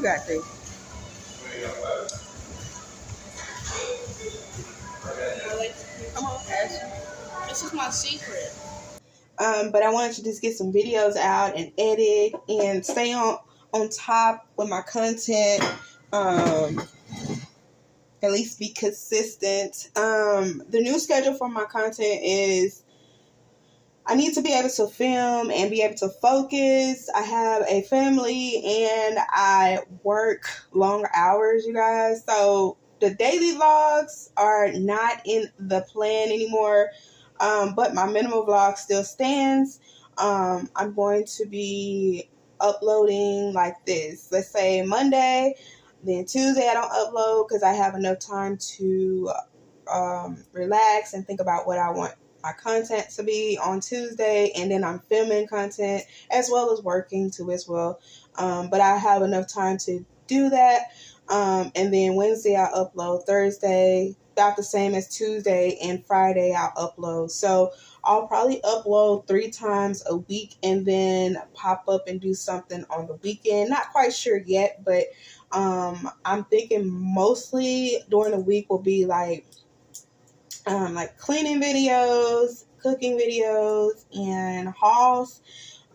you got there? Come on, Ashley. This is my secret. But I wanted to just get some videos out and edit and stay on top with my content. At least be consistent. The new schedule for my content is I need to be able to film and be able to focus. I have a family and I work long hours, you guys. So the daily vlogs are not in the plan anymore. But my minimal vlog still stands. I'm going to be uploading like this. Let's say Monday, then Tuesday I don't upload because I have enough time to relax and think about what I want my content to be on Tuesday, and then I'm filming content as well as working too as well. But I have enough time to do that. And then Wednesday I'll upload, Thursday about the same as Tuesday, and Friday I'll upload. So I'll probably upload 3 times a week and then pop up and do something on the weekend. Not quite sure yet, but I'm thinking mostly during the week will be like cleaning videos, cooking videos, and hauls.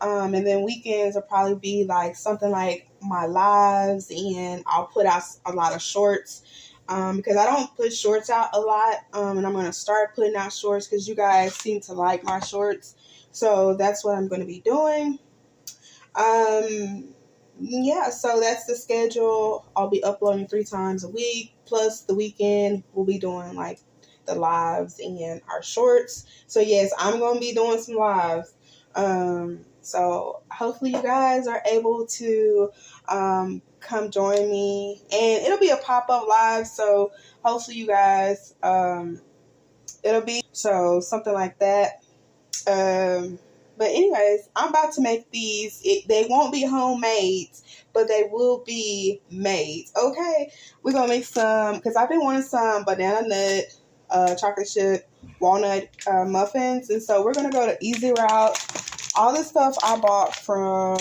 And then weekends will probably be like something like my lives, and I'll put out a lot of shorts because I don't put shorts out a lot. And I'm going to start putting out shorts because you guys seem to like my shorts. So that's what I'm going to be doing. Yeah, so that's the schedule. I'll be uploading 3 times a week, plus the weekend we'll be doing like the lives and our shorts. So yes, I'm going to be doing some lives. So hopefully you guys are able to come join me, and it'll be a pop-up live. So hopefully you guys, it'll be so something like that. But anyways, I'm about to make these. They won't be homemade, but they will be made. Okay, we're gonna make some because I've been wanting some banana nut, chocolate chip, walnut muffins, and so we're gonna go the easy route. All this stuff I bought from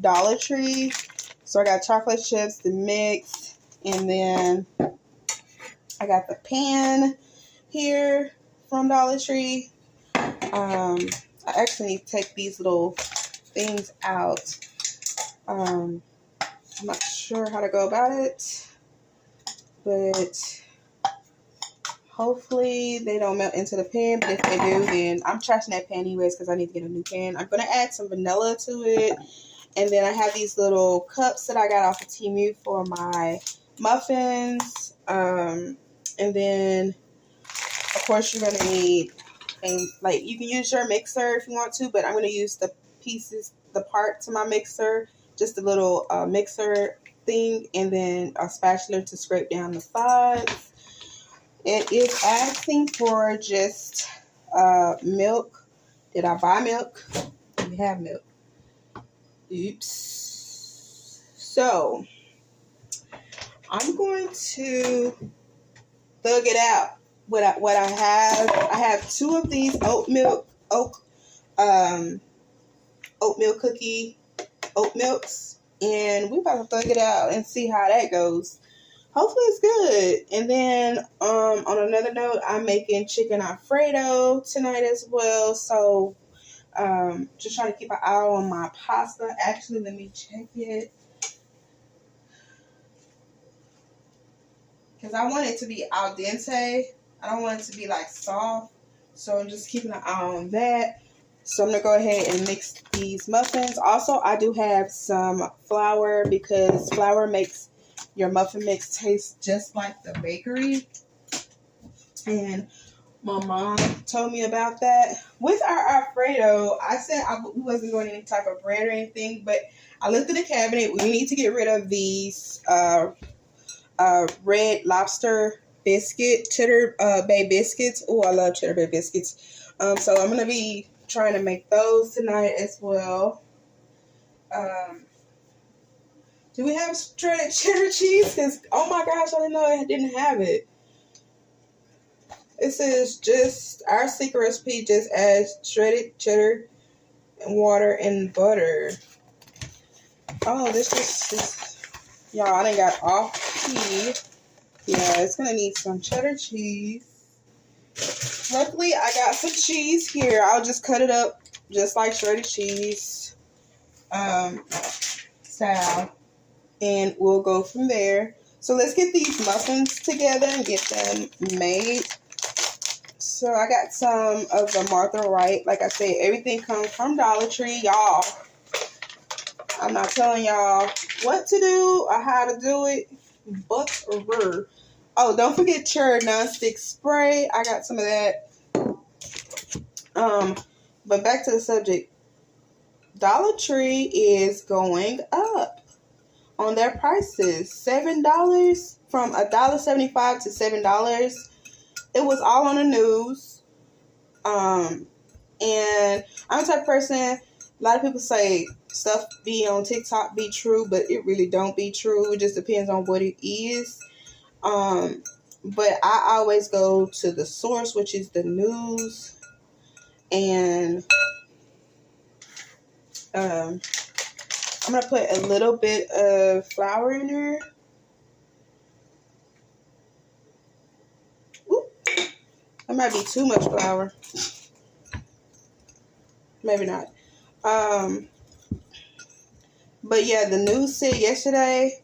Dollar Tree. So I got chocolate chips, the mix, and then I got the pan here from Dollar Tree. I actually need to take these little things out. I'm not sure how to go about it, but hopefully they don't melt into the pan. But if they do, then I'm trashing that pan anyways because I need to get a new pan. I'm going to add some vanilla to it. And then I have these little cups that I got off of Temu for my muffins. And then, of course, you're going to need, you can use your mixer if you want to, but I'm going to use the parts of my mixer, just a little mixer thing, and then a spatula to scrape down the sides. It is asking for just milk. Did I buy milk? We have milk. Oops. So I'm going to thug it out. What I have 2 of these oatmeal cookie oat milks, and we're about to thug it out and see how that goes. Hopefully it's good. And then on another note, I'm making chicken Alfredo tonight as well. So just trying to keep an eye on my pasta. Actually, let me check it. Because I want it to be al dente. I don't want it to be like soft. So I'm just keeping an eye on that. So I'm going to go ahead and mix these muffins. Also, I do have some flour because flour makes your muffin mix taste just like the bakery. And my mom told me about that. With our Alfredo, I said we wasn't going any type of bread or anything, but I looked in the cabinet. We need to get rid of these red lobster biscuit, cheddar bay biscuits. Oh, I love cheddar bay biscuits. So I'm going to be trying to make those tonight as well. Do we have shredded cheddar cheese? Because, oh my gosh, I didn't know I didn't have it. It says just our secret recipe just adds shredded cheddar and water and butter. Oh, this is Y'all, I done got off tea. Yeah, it's gonna need some cheddar cheese. Luckily, I got some cheese here. I'll just cut it up just like shredded cheese style, and we'll go from there. So let's get these muffins together and get them made. So I got some of the Martha Wright. Like I said, everything comes from Dollar Tree, y'all. I'm not telling y'all what to do or how to do it, but oh, don't forget your nonstick spray. I got some of that. But back to the subject. Dollar Tree is going up on their prices. $7 from $1.75 to $7. It was all on the news. And I'm the type of person, a lot of people say stuff be on TikTok be true, but it really don't be true. It just depends on what it is. But I always go to the source, which is the news. And I'm going to put a little bit of flour in there. Ooh, that might be too much flour. Maybe not. But yeah, the news said yesterday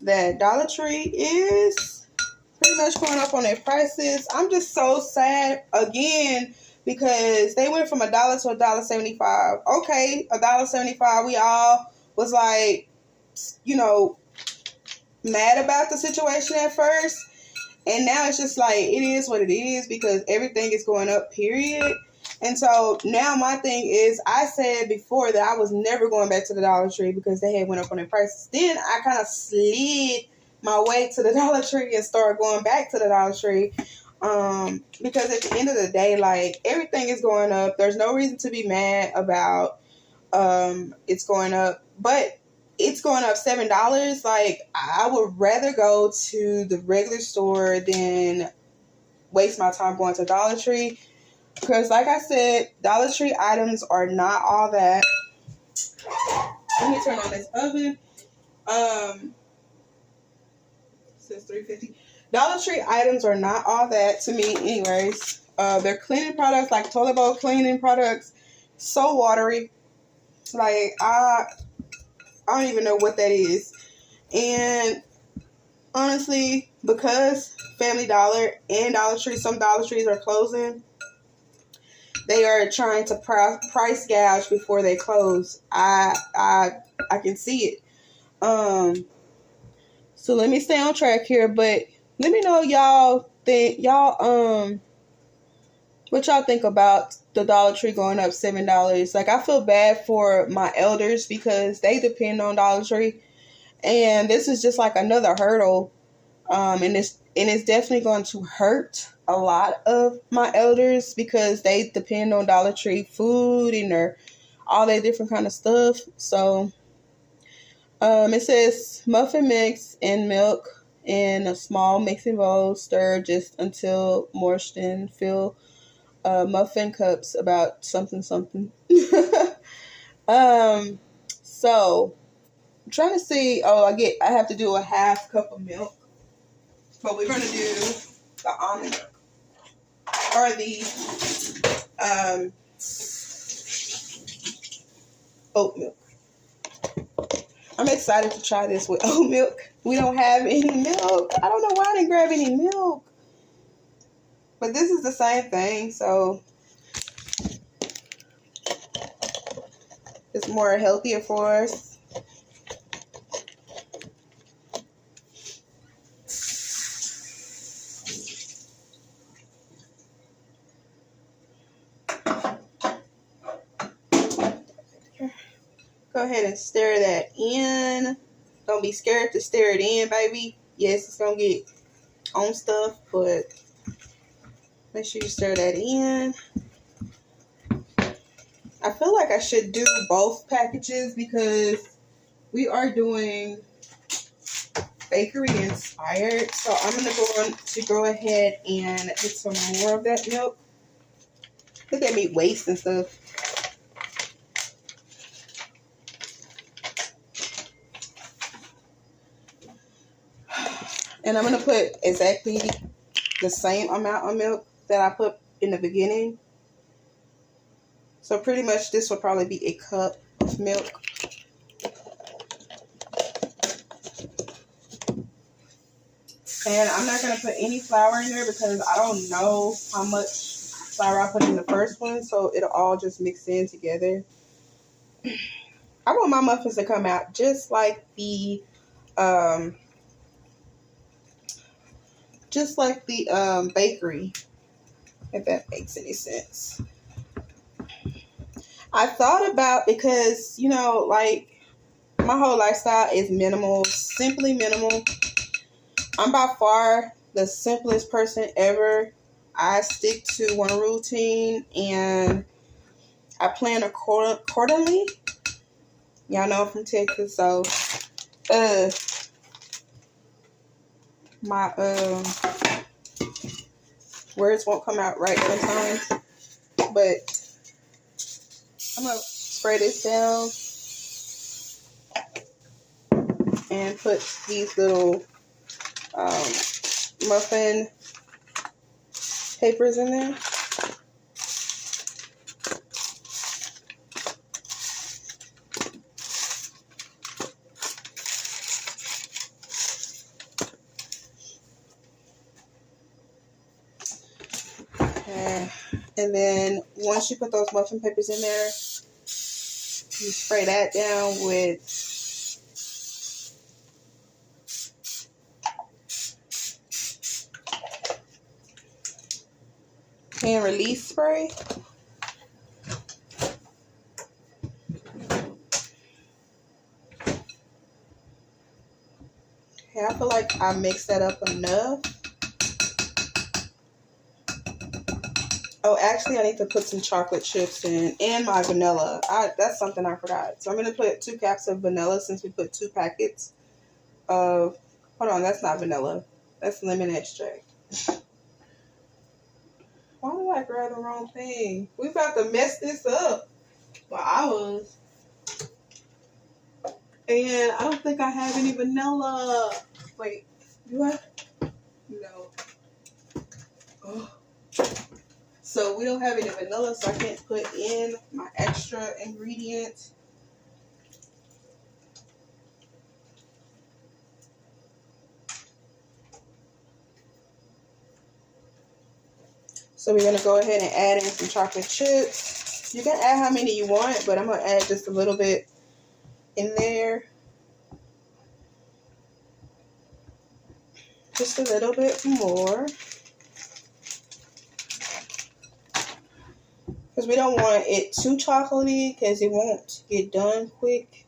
that Dollar Tree is pretty much going up on their prices. I'm just so sad again because they went from $1 to $1.75. Okay, $1.75. We all was like, you know, mad about the situation at first, and now it's just like it is what it is because everything is going up. Period. And so now my thing is, I said before that I was never going back to the Dollar Tree because they had went up on their prices. Then I kind of slid my way to the Dollar Tree and started going back to the Dollar Tree. Because at the end of the day, like, everything is going up. There's no reason to be mad about it's going up. But it's going up $7. Like, I would rather go to the regular store than waste my time going to Dollar Tree. Because, like I said, Dollar Tree items are not all that. Let me turn on this oven. Since 350. Dollar Tree items are not all that to me, anyways. They're cleaning products, like toilet bowl cleaning products. So watery. Like, I don't even know what that is. And honestly, because Family Dollar and Dollar Tree, some Dollar Trees are closing. They are trying to price gouge before they close. I can see it. So let me stay on track here, but let me know what y'all think about the Dollar Tree going up $7. Like, I feel bad for my elders because they depend on Dollar Tree, and this is just like another hurdle. And it's definitely going to hurt a lot of my elders because they depend on Dollar Tree food and all that different kind of stuff. So it says muffin mix and milk in a small mixing bowl. Stir just until moist and fill muffin cups about something. So I'm trying to see. I have to do a half cup of milk. But we're going to do the almond milk or the oat milk. I'm excited to try this with oat milk. We don't have any milk. I don't know why I didn't grab any milk. But this is the same thing, so it's more healthier for us. Go ahead and stir that in. Don't be scared to stir it in, baby. Yes, it's going to get on stuff, but make sure you stir that in. I feel like I should do both packages because we are doing bakery inspired. So I'm going to go ahead and get some more of that milk. Look at me wasting stuff. And I'm going to put exactly the same amount of milk that I put in the beginning. So pretty much this will probably be a cup of milk. And I'm not going to put any flour in there because I don't know how much flour I put in the first one. So it'll all just mix in together. I want my muffins to come out just like the bakery, if that makes any sense. I thought about, because, you know, like, my whole lifestyle is minimal, simply minimal. I'm by far the simplest person ever. I stick to one routine and I plan accordingly. Y'all know I'm from Texas, so my words won't come out right sometimes. But I'm gonna spray this down and put these little muffin papers in there. Okay. And then once you put those muffin papers in there, you spray that down with hand release spray. Okay, I feel like I mixed that up enough. Oh, actually, I need to put some chocolate chips in and my vanilla. That's something I forgot. So I'm going to put 2 caps of vanilla since we put 2 packets of... Hold on, that's not vanilla. That's lemon extract. Why did I grab the wrong thing? We about to mess this up. Well, I was. And I don't think I have any vanilla. Wait, do I? No. Oh. So we don't have any vanilla, so I can't put in my extra ingredient. So we're going to go ahead and add in some chocolate chips. You can add how many you want, but I'm going to add just a little bit in there. Just a little bit more. Because we don't want it too chocolatey because it won't get done quick.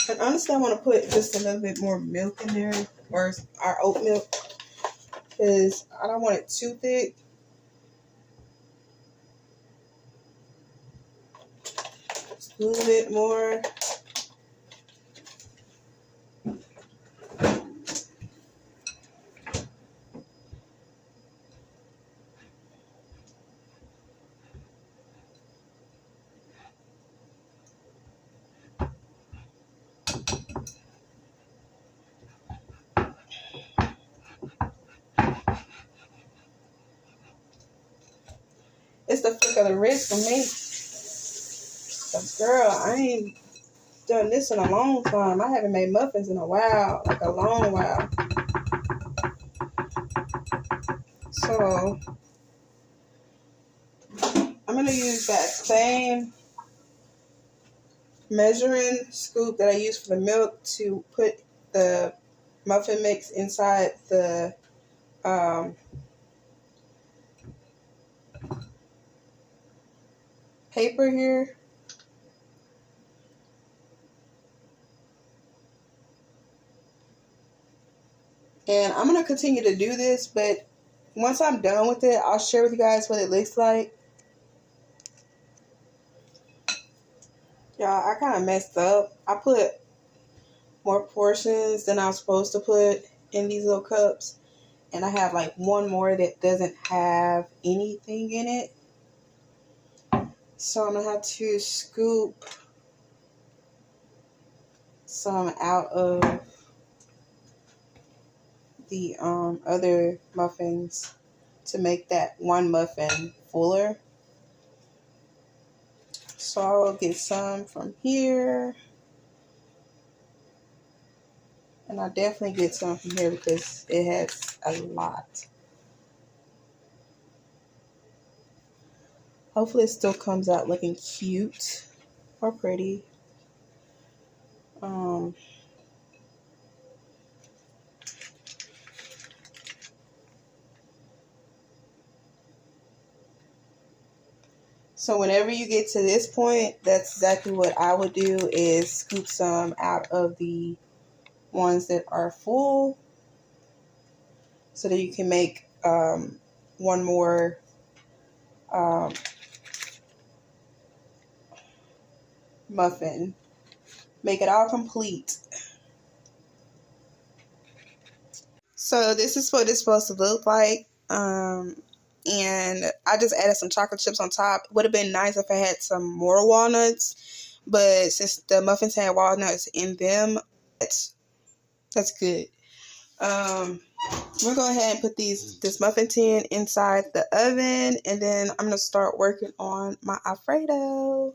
And honestly, I want to put just a little bit more milk in there, or our oat milk, because I don't want it too thick. Just a little bit more. It's the flick of the wrist for me. Because, girl, I ain't done this in a long time. I haven't made muffins in a while, like a long while. So, I'm going to use that same measuring scoop that I used for the milk to put the muffin mix inside the paper here. And I'm going to continue to do this, but once I'm done with it, I'll share with you guys what it looks like. Y'all, I kind of messed up. I put more portions than I was supposed to put in these little cups. And I have like one more that doesn't have anything in it. So I'm going to have to scoop some out of the other muffins to make that one muffin fuller. So I will get some from here. And I definitely get some from here because it has a lot. Hopefully it still comes out looking cute or pretty. So whenever you get to this point, that's exactly what I would do, is scoop some out of the ones that are full so that you can make one more muffin. Make it all complete. So this is what it's supposed to look like. And I just added some chocolate chips on top. It would have been nice if I had some more walnuts, but since the muffins had walnuts in them, that's good. We'll go ahead and put this muffin tin inside the oven, and then I'm gonna start working on my Alfredo.